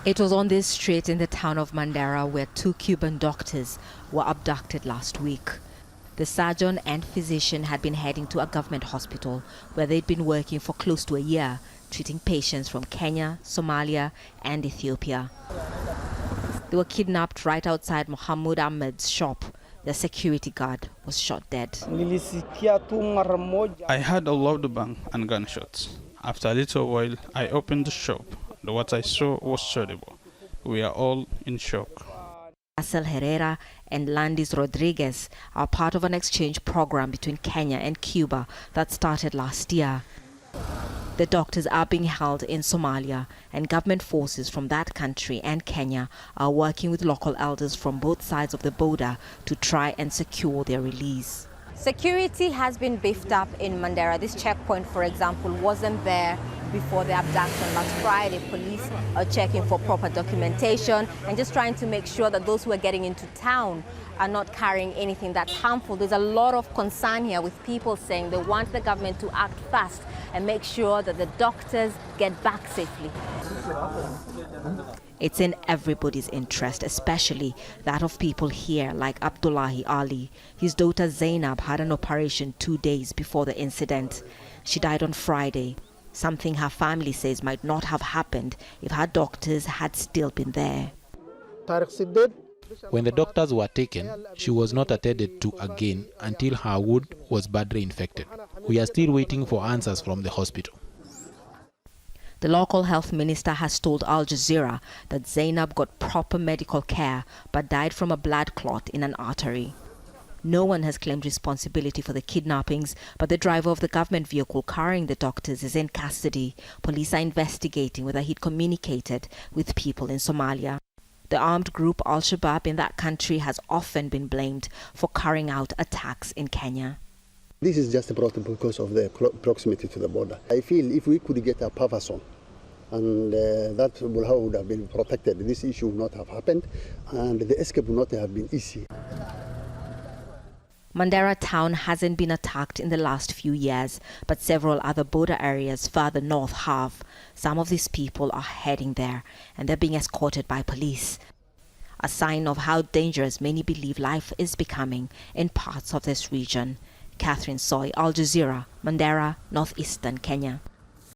It was on this street in the town of Mandera where two Cuban doctors were abducted last week. The surgeon and physician had been heading to a government hospital where they'd been working for close to a year, treating patients from Kenya, Somalia, and Ethiopia. They were kidnapped right outside AHMED's shop. The security guard was shot dead. I heard a loud bang and gunshots. After a little while, I opened the shop. What I saw was terrible. We are all in shock. Marcel Herrera and Landis Rodriguez are part of an exchange program between Kenya and Cuba that started last year. The doctors are being held in Somalia, and government forces from that country and Kenya are working with local elders from both sides of the border to try and secure their release. Security has been beefed up in Mandera. This checkpoint, for example, wasn't there before the abduction last Friday. Police are checking for proper documentation and just trying to make sure that those who are getting into town are not carrying anything that's harmful. There's a lot of concern here with people saying they want the government to act fast and make sure that the doctors get back safely. It's in everybody's interest, especially that of people here like Abdullahi Ali. His daughter Zainab had an operation 2 days before the incident. She died on Friday, something her family says might not have happened if her doctors had still been there. When the doctors were taken, she was not attended to again until her wound was badly infected. We are still waiting for answers from the hospital. The local health minister has told Al Jazeera that Zainab got proper medical care but died from a blood clot in an artery. No one has claimed responsibility for the kidnappings, but the driver of the government vehicle carrying the doctors is in custody. Police are investigating whether he'd communicated with people in Somalia. The armed group Al-Shabaab in that country has often been blamed for carrying out attacks in Kenya. This is just brought because of the proximity to the border. I feel if we could get a buffer zone, and that would have been protected, this issue would not have happened, and the escape would not have been easy. Mandera town hasn't been attacked in the last few years, but several other border areas further north have. Some of these people are heading there, and they're being escorted by police. A sign of how dangerous many believe life is becoming in parts of this region. Catherine Soy, Al Jazeera, Mandera, northeastern Kenya.